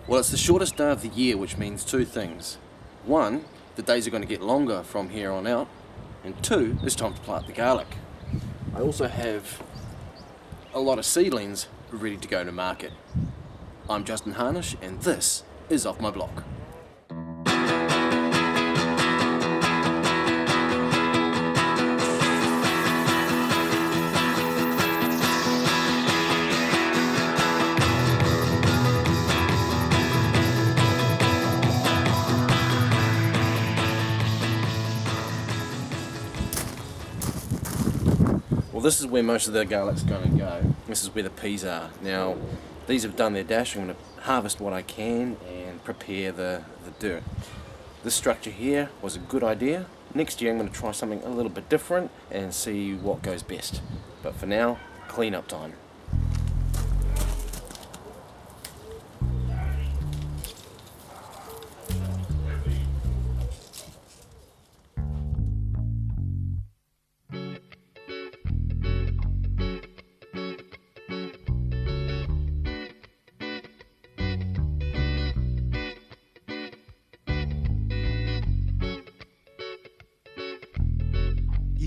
Well, it's the shortest day of the year, which means two things. One, the days are going to get longer from here on out. And two, it's time to plant the garlic. I also have a lot of seedlings ready to go to market. I'm Justin Harnish, and this is Off My Block. Well, this is where most of the garlic's going to go. This is where the peas are. Now, these have done their dash. I'm going to harvest what I can and prepare the dirt. This structure here was a good idea. Next year I'm going to try something a little bit different and see what goes best. But for now, clean up time.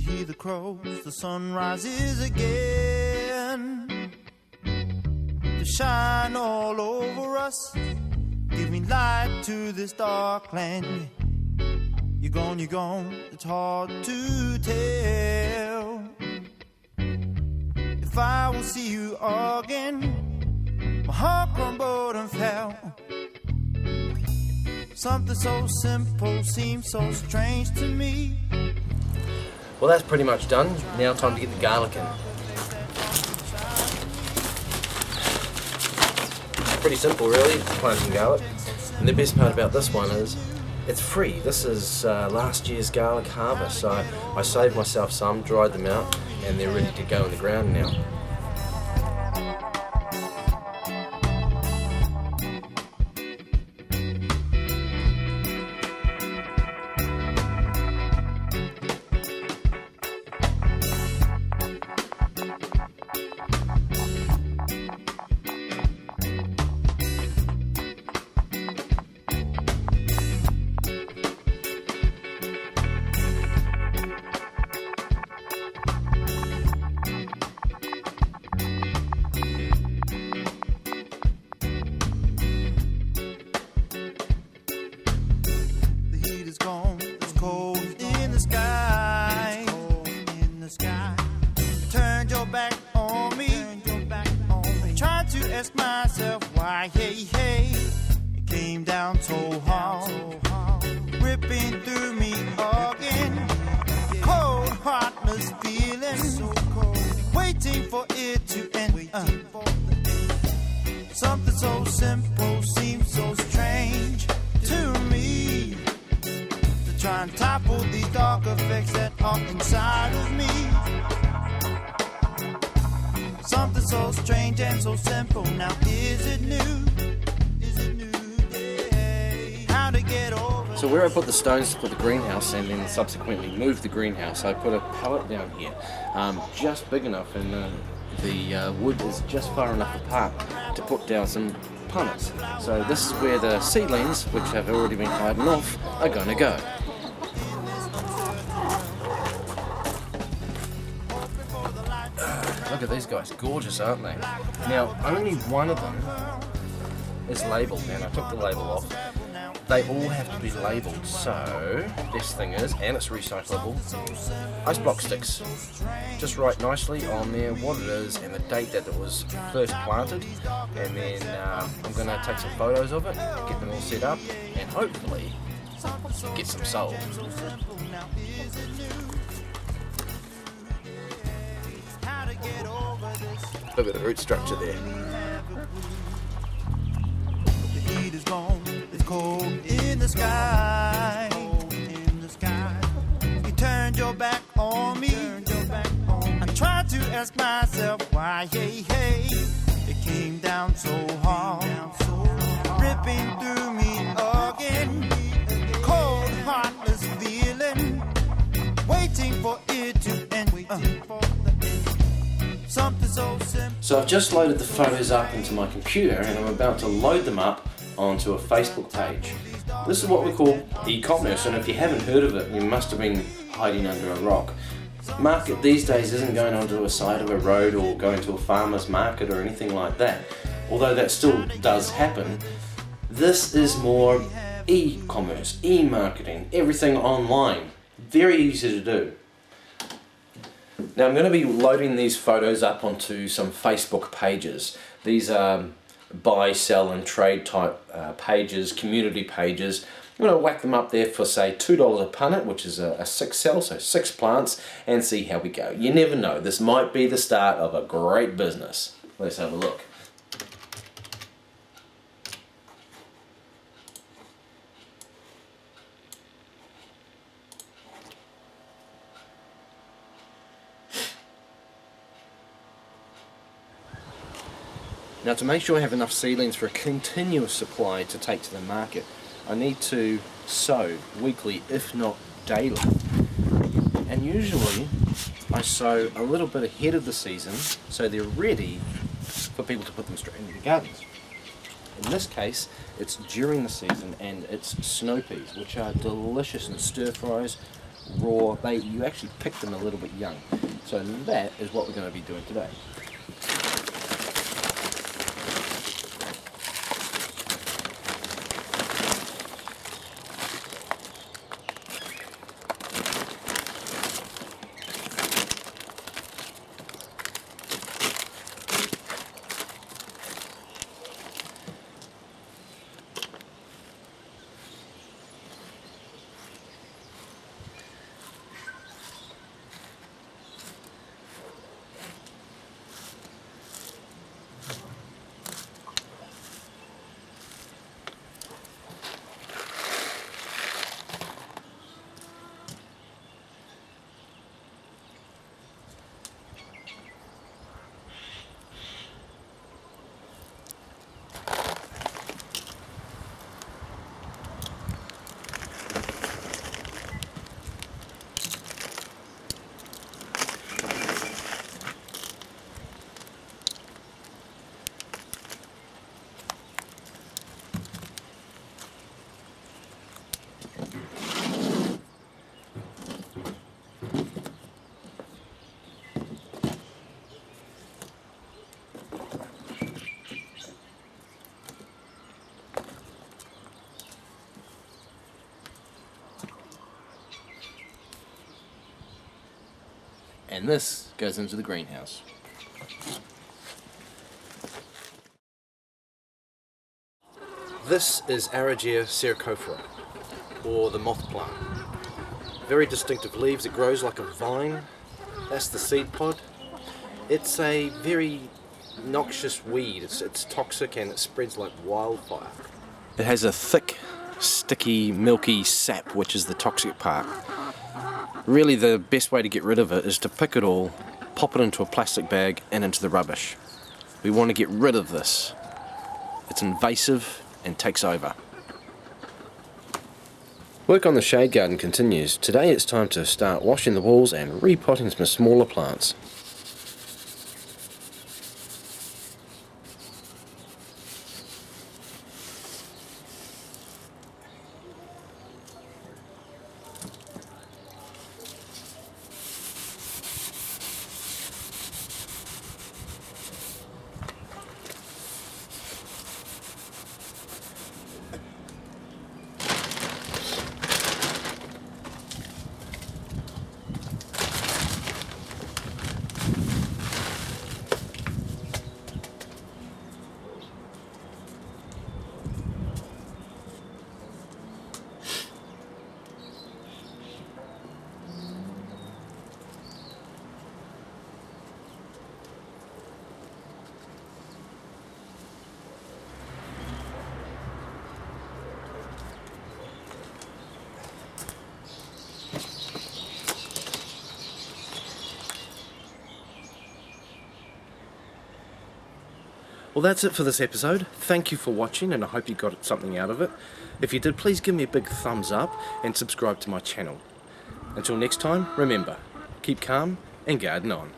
Hear the crows, the sun rises again to shine all over us, giving light to this dark land. You're gone, it's hard to tell if I will see you again. My heart crumbled and fell. Something so simple seems so strange to me. Well, that's pretty much done. Now time to get the garlic in. Pretty simple really, planting garlic. And the best part about this one is it's free. This is last year's garlic harvest. So I saved myself some, dried them out, and they're ready to go in the ground now. It's cold in the sky. Turned your back on me. Tried to ask myself why, hey, it came down so hard, ripping through me again. Cold, heartless feeling, waiting for it to end. Something so simple seems so strange to me. Try and topple the dark effects that are inside of me. Something so strange and so simple. Now is it new? Yeah. How to get over. So where I put the stones to put the greenhouse and then subsequently moved the greenhouse, I put a pallet down here, just big enough, and the wood is just far enough apart to put down some punnets. So this is where the seedlings, which have already been hidden off, are going to go. Look at these guys, gorgeous, aren't they? Now, only one of them is labelled, and I took the label off. They all have to be labelled, so this thing is, and it's recyclable, ice block sticks. Just write nicely on there what it is and the date that it was first planted, and then I'm going to take some photos of it, get them all set up, and hopefully get some sold. Look at the root structure there. The heat is gone, it's cold in the sky. You turned your back on me. I tried to ask myself why, hey, it came down so hard, ripping through me again. Cold, heartless feeling, waiting for it to end. So I've just loaded the photos up into my computer and I'm about to load them up onto a Facebook page. This is what we call e-commerce, and if you haven't heard of it, you must have been hiding under a rock. Market these days isn't going onto a side of a road or going to a farmer's market or anything like that, although that still does happen. This is more e-commerce, e-marketing, everything online. Very easy to do. Now I'm going to be loading these photos up onto some Facebook pages. These are buy, sell and trade type pages, community pages. I'm going to whack them up there for say $2 a punnet, which is a 6 cell, so 6 plants, and see how we go. You never know, this might be the start of a great business. Let's have a look. Now, to make sure I have enough seedlings for a continuous supply to take to the market, I need to sow weekly, if not daily. And usually I sow a little bit ahead of the season so they're ready for people to put them straight into the gardens. In this case, it's during the season, and it's snow peas, which are delicious in stir fries, raw. You actually pick them a little bit young. So that is what we're going to be doing today. And this goes into the greenhouse. This is Aragia cercophora, or the moth plant. Very distinctive leaves, it grows like a vine. That's the seed pod. It's a very noxious weed, it's toxic and it spreads like wildfire. It has a thick, sticky, milky sap, which is the toxic part. Really the best way to get rid of it is to pick it all, pop it into a plastic bag and into the rubbish. We want to get rid of this. It's invasive and takes over. Work on the shade garden continues. Today it's time to start washing the walls and repotting some smaller plants. Well, that's it for this episode. Thank you for watching and I hope you got something out of it. If you did, please give me a big thumbs up and subscribe to my channel. Until next time, remember, keep calm and garden on.